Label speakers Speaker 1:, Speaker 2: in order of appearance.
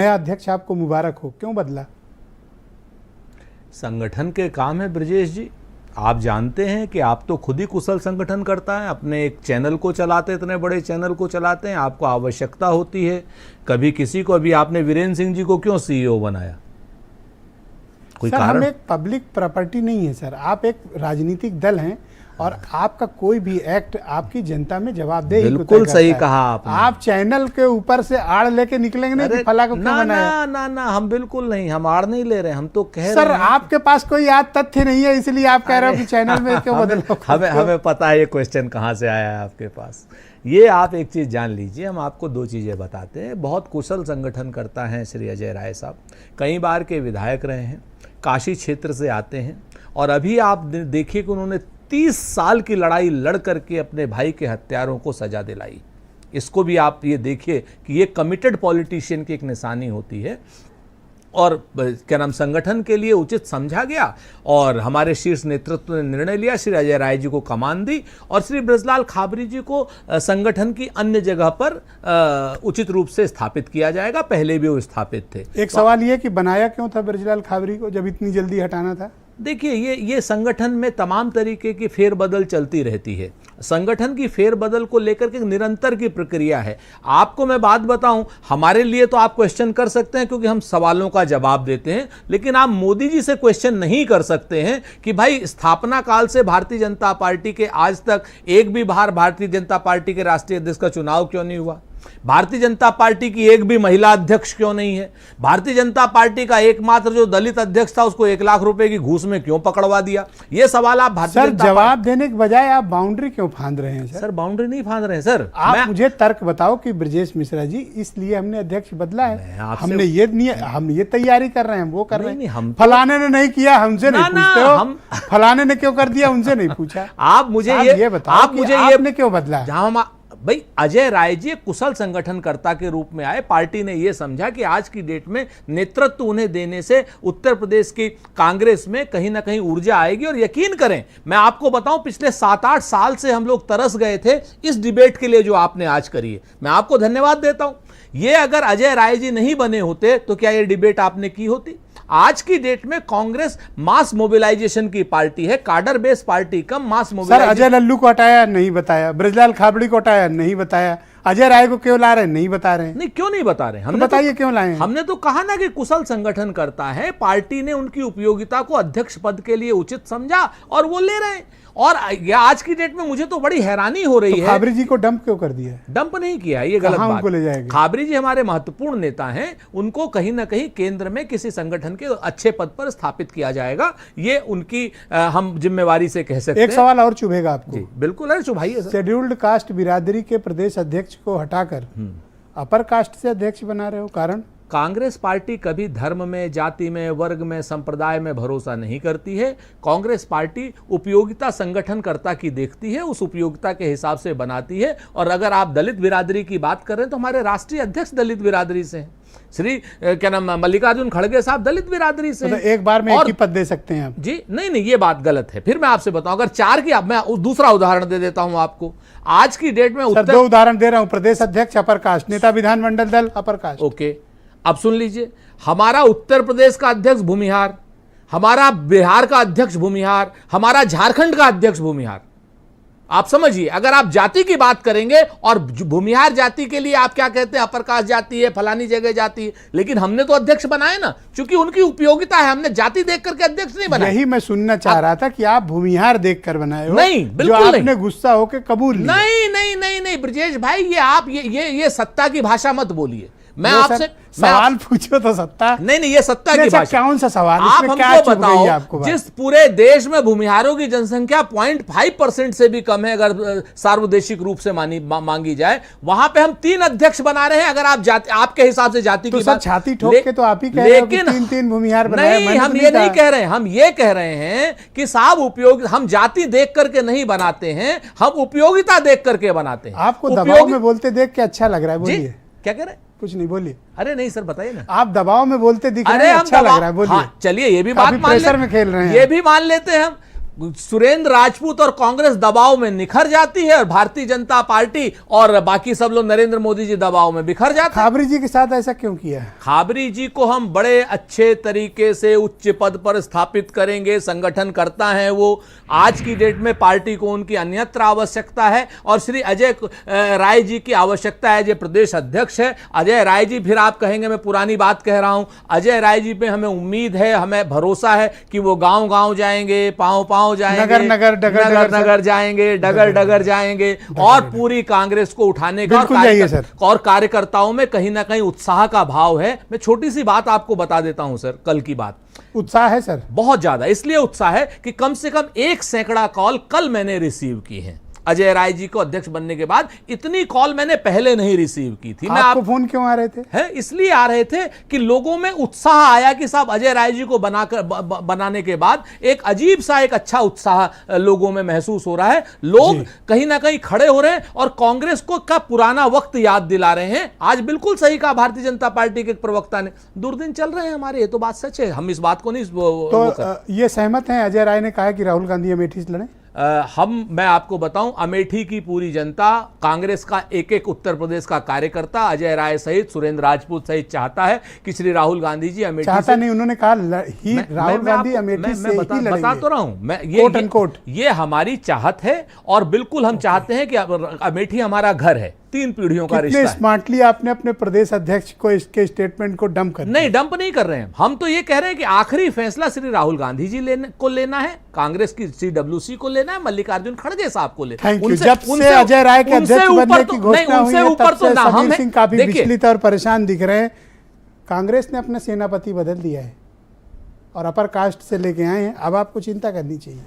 Speaker 1: नया अध्यक्ष आपको मुबारक हो, क्यों बदला?
Speaker 2: संगठन के काम है ब्रजेश जी। आप जानते हैं कि आप तो खुद ही कुशल संगठन करता है, अपने एक चैनल को चलाते, इतने बड़े चैनल को चलाते हैं, आपको आवश्यकता होती है कभी किसी को। अभी आपने वीरेंद्र सिंह जी को क्यों सीईओ बनाया? कोई
Speaker 1: सर,
Speaker 2: कारण?
Speaker 1: हम एक पब्लिक प्रॉपर्टी नहीं है सर, आप एक राजनीतिक दल हैं और आपका कोई भी एक्ट आपकी जनता में जवाबदेही को
Speaker 2: बिल्कुल
Speaker 1: तय करता
Speaker 2: सही
Speaker 1: है।
Speaker 2: कहा आपने।
Speaker 1: आप चैनल के ऊपर से आड़ लेके निकलेंगे नहीं कि फला को क्यों बनाया?
Speaker 2: ना, हम बिल्कुल नहीं, हम आड़ नहीं ले रहे, हम तो कह
Speaker 1: सर
Speaker 2: रहे हैं।
Speaker 1: आपके पास कोई याद तथ्य नहीं है, इसलिए आप कह रहे हो कि चैनल में क्यों बदलो?
Speaker 2: हमें पता है ये क्वेश्चन कहाँ से आया है आपके पास। ये आप एक चीज़ जान लीजिए, हम आपको दो चीज़ें बताते हैं। बहुत कुशल संगठन करता है श्री अजय राय साहब, कई बार के विधायक रहे हैं, काशी क्षेत्र से आते हैं, और अभी आप देखिए कि उन्होंने 30 साल की लड़ाई लड़ करके अपने भाई के हत्यारों को सजा दिलाई। इसको भी आप ये देखिए कि ये कमिटेड पॉलिटिशियन की एक निशानी होती है। और क्या नाम, संगठन के लिए उचित समझा गया और हमारे शीर्ष नेतृत्व ने निर्णय लिया, श्री अजय राय जी को कमान दी और श्री ब्रजलाल खाबरी जी को संगठन की अन्य जगह पर उचित रूप से स्थापित किया जाएगा। पहले भी वो स्थापित थे।
Speaker 1: एक सवाल ये कि बनाया क्यों था ब्रजलाल खाबरी को जब इतनी जल्दी हटाना था?
Speaker 2: देखिए, ये संगठन में तमाम तरीके की फेरबदल चलती रहती है। संगठन की फेरबदल को लेकर के निरंतर की प्रक्रिया है। आपको मैं बात बताऊं, हमारे लिए तो आप क्वेश्चन कर सकते हैं क्योंकि हम सवालों का जवाब देते हैं, लेकिन आप मोदी जी से क्वेश्चन नहीं कर सकते हैं कि भाई स्थापना काल से भारतीय जनता पार्टी के आज तक एक भी बार भारतीय जनता पार्टी के राष्ट्रीय अध्यक्ष का चुनाव क्यों नहीं हुआ? भारतीय जनता पार्टी की एक भी महिला अध्यक्ष क्यों नहीं है? भारतीय जनता पार्टी का एकमात्र जो दलित अध्यक्ष था उसको 1 लाख रुपए की घूस में क्यों पकड़वा दिया? ये सवाल आप भारतीय
Speaker 1: सर जवाब देने के बजाय आप बाउंड्री क्यों फांद रहे हैं?
Speaker 2: सर बाउंड्री नहीं फांद रहे हैं सर।
Speaker 1: आप मुझे तर्क बताओ कि ब्रजेश मिश्रा जी इसलिए हमने अध्यक्ष बदला है, हमने ये नहीं, हम ये तैयारी कर रहे हैं, वो कर रहे हैं। फलाने ने नहीं किया, हमसे नहीं पूछते हो। फलाने ने क्यों कर दिया, उनसे नहीं पूछा।
Speaker 2: आप मुझे ये बताओ,
Speaker 1: आप मुझे आपने क्यों बदला?
Speaker 2: जहां भाई अजय राय जी कुशल संगठनकर्ता के रूप में आए, पार्टी ने यह समझा कि आज की डेट में नेतृत्व उन्हें देने से उत्तर प्रदेश की कांग्रेस में कहीं ना कहीं ऊर्जा आएगी। और यकीन करें, मैं आपको बताऊं, पिछले 7-8 साल से हम लोग तरस गए थे इस डिबेट के लिए जो आपने आज करी है। मैं आपको धन्यवाद देता हूं। ये अगर अजय राय जी नहीं बने होते तो क्या ये डिबेट आपने की होती? आज की डेट में कांग्रेस मास मोबिलाइजेशन की पार्टी है, कार्डर बेस पार्टी कम मास मोबिलाइजेशन।
Speaker 1: सर अजय लल्लू को हटाया नहीं बताया, ब्रजलाल खाबड़ी को हटाया नहीं बताया, अजय राय को क्यों ला रहे हैं नहीं बता रहे हैं?
Speaker 2: नहीं, क्यों नहीं बता रहे? हमने
Speaker 1: बताइए क्यों लाए हैं?
Speaker 2: हमने तो कहा ना कि कुशल संगठन करता है, पार्टी ने उनकी उपयोगिता को अध्यक्ष पद के लिए उचित समझा और वो ले रहे हैं। और आज की डेट में मुझे तो बड़ी हैरानी हो रही है।
Speaker 1: खाबरी जी को डंप क्यों कर दिया?
Speaker 2: डंप नहीं किया, ये गलत बात।
Speaker 1: ले जाएंगे?
Speaker 2: खाबरी जी हमारे महत्वपूर्ण नेता हैं, उनको कहीं ना कहीं केंद्र में किसी संगठन के अच्छे पद पर स्थापित किया जाएगा, ये उनकी हम जिम्मेवारी से कह सकते हैं।
Speaker 1: एक सवाल और चुभेगा आपको।
Speaker 2: जी बिल्कुल है, चुभाइए।
Speaker 1: शेड्यूल्ड कास्ट बिरादरी के प्रदेश अध्यक्ष को हटाकर अपर कास्ट से अध्यक्ष बना रहे हो, कारण?
Speaker 2: कांग्रेस पार्टी कभी धर्म में, जाति में, वर्ग में, संप्रदाय में भरोसा नहीं करती है। कांग्रेस पार्टी उपयोगिता संगठनकर्ता की देखती है, उस उपयोगिता के हिसाब से बनाती है। और अगर आप दलित बिरादरी की बात कर रहे हैं तो हमारे राष्ट्रीय अध्यक्ष दलित बिरादरी से हैं। श्री क्या नाम, मल्लिकार्जुन खड़गे साहब दलित बिरादरी से।
Speaker 1: तो एक बार में एक ही पद दे सकते हैं आप?
Speaker 2: जी नहीं, ये बात गलत है। फिर मैं आपसे बताऊं, अगर 4 की, मैं दूसरा उदाहरण दे देता हूं आपको। आज की डेट में
Speaker 1: 2 उदाहरण दे रहा हूं। प्रदेश अध्यक्ष अपर कास्ट, नेता विधानमंडल दल अपर कास्ट।
Speaker 2: ओके, अब सुन लीजिए, हमारा उत्तर प्रदेश का अध्यक्ष भूमिहार, हमारा बिहार का अध्यक्ष भूमिहार, हमारा झारखंड का अध्यक्ष भूमिहार। आप समझिए, अगर आप जाति की बात करेंगे और भूमिहार जाति के लिए आप क्या कहते हैं, अपर कास्ट जाति है, फलानी जगह जाति है, लेकिन हमने तो अध्यक्ष बनाए ना, क्योंकि उनकी उपयोगिता है। हमने जाति देख करके अध्यक्ष नहीं बनाए।
Speaker 1: यही मैं सुनना चाह रहा था कि आप भूमिहार देखकर बनाए हो।
Speaker 2: नहीं, बिल्कुल
Speaker 1: जो आपने गुस्सा होकर कबूल लिया।
Speaker 2: नहीं ब्रजेश भाई, ये आप ये सत्ता की भाषा मत बोलिए। मैं आपसे
Speaker 1: सवाल पूछो तो सत्ता
Speaker 2: नहीं, ये सत्ता की भाषा।
Speaker 1: कौन सा सवाल?
Speaker 2: आप हमको बताओ, जिस पूरे देश में भूमिहारों की जनसंख्या 0.5% से भी कम है, अगर सार्वदेशिक रूप से मांगी जाए, वहां पे हम 3 अध्यक्ष बना रहे हैं। अगर आप आपके हिसाब से जाति की बात,
Speaker 1: छाती ठोक के तो आप ही कह रहे हो कि 3 भूमिहार बनाए।
Speaker 2: नहीं, हम ये नहीं कह रहे हैं। हम ये कह रहे हैं कि साहब उपयोग, हम जाति देख करके नहीं बनाते हैं, हम उपयोगिता देख करके बनाते हैं।
Speaker 1: आपको दबाव में बोलते देख के अच्छा लग रहा है, बोलिए।
Speaker 2: क्या कह रहे हैं?
Speaker 1: कुछ नहीं, बोलिए।
Speaker 2: अरे नहीं सर, बताइए ना।
Speaker 1: आप दबाव में बोलते दिख रहे हैं, अच्छा लग रहा है, बोलिए।
Speaker 2: हाँ, चलिए ये भी बात
Speaker 1: प्रेशर में खेल रहे हैं,
Speaker 2: ये भी मान लेते हैं हम। सुरेंद्र राजपूत और कांग्रेस दबाव में निखर जाती है और भारतीय जनता पार्टी और बाकी सब लोग नरेंद्र मोदी जी दबाव में बिखर जाते हैं।
Speaker 1: खाबरी जी के साथ ऐसा क्यों किया?
Speaker 2: खाबरी जी को हम बड़े अच्छे तरीके से उच्च पद पर स्थापित करेंगे, संगठन करता है वो। आज की डेट में पार्टी को उनकी अन्यत्र आवश्यकता है और श्री अजय राय जी की आवश्यकता है। जो प्रदेश अध्यक्ष है अजय राय जी, फिर आप कहेंगे मैं पुरानी बात कह रहा हूं, अजय राय जी पे हमें उम्मीद है, हमें भरोसा है कि वो गांव गांव जाएंगे, पांव पांव जाएंगे,
Speaker 1: नगर
Speaker 2: नगर जाएंगे, डगर जाएंगे और पूरी कांग्रेस को उठाने का और कार्यकर्ताओं में कहीं ना कहीं उत्साह का भाव है। मैं छोटी सी बात आपको बता देता हूं सर, कल की बात।
Speaker 1: उत्साह है सर,
Speaker 2: बहुत ज्यादा। इसलिए उत्साह है कि कम से कम 1 सैकड़ा कॉल कल मैंने रिसीव की है। अजय राय जी को अध्यक्ष बनने के बाद इतनी कॉल मैंने पहले नहीं रिसीव की थी।
Speaker 1: आपको फोन क्यों आ रहे थे?
Speaker 2: है इसलिए आ रहे थे कि लोगों में उत्साह आया कि साहब अजय राय जी को बनाने के बाद एक अजीब सा एक अच्छा उत्साह लोगों में महसूस हो रहा है। लोग कहीं ना कहीं खड़े हो रहे हैं और कांग्रेस को का पुराना वक्त याद दिला रहे हैं। आज बिल्कुल सही कहा भारतीय जनता पार्टी के एक प्रवक्ता ने, दुर्दिन चल रहे हैं हमारे, ये तो बात सच है, हम इस बात को नहीं
Speaker 1: तो ये सहमत हैं? अजय राय ने कहा कि राहुल गांधी अमेठी से लड़े।
Speaker 2: मैं आपको बताऊं, अमेठी की पूरी जनता, कांग्रेस का एक एक उत्तर प्रदेश का कार्यकर्ता अजय राय सहित, सुरेंद्र राजपूत सहित चाहता है कि श्री राहुल गांधी जी अमेठी
Speaker 1: चाहता नहीं, उन्होंने कहा राहुल गांधी अमेठी से ही लड़ेंगे।
Speaker 2: बता तो रहा हूं मैं, ये हमारी चाहत है और बिल्कुल हम चाहते हैं कि अमेठी हमारा घर है, 3 पीढ़ियों का रिश्ता है।
Speaker 1: स्मार्टली आपने अपने प्रदेश अध्यक्ष को इसके स्टेटमेंट को डंप कर
Speaker 2: नहीं, डंप नहीं कर रहे हैं हम, तो ये कह रहे हैं कि आखिरी फैसला श्री राहुल गांधी जी को लेना है, कांग्रेस की CWC को लेना है, मल्लिकार्जुन खड़गे साहब को लेना है।
Speaker 1: जब से अजय राय के अध्यक्ष बनने की घोषणा हुई है तब से समीर सिंह काफी विचलित और परेशान दिख रहे हैं। कांग्रेस ने अपना सेनापति बदल दिया है और अपर कास्ट से लेके आए हैं, अब आपको चिंता करनी चाहिए।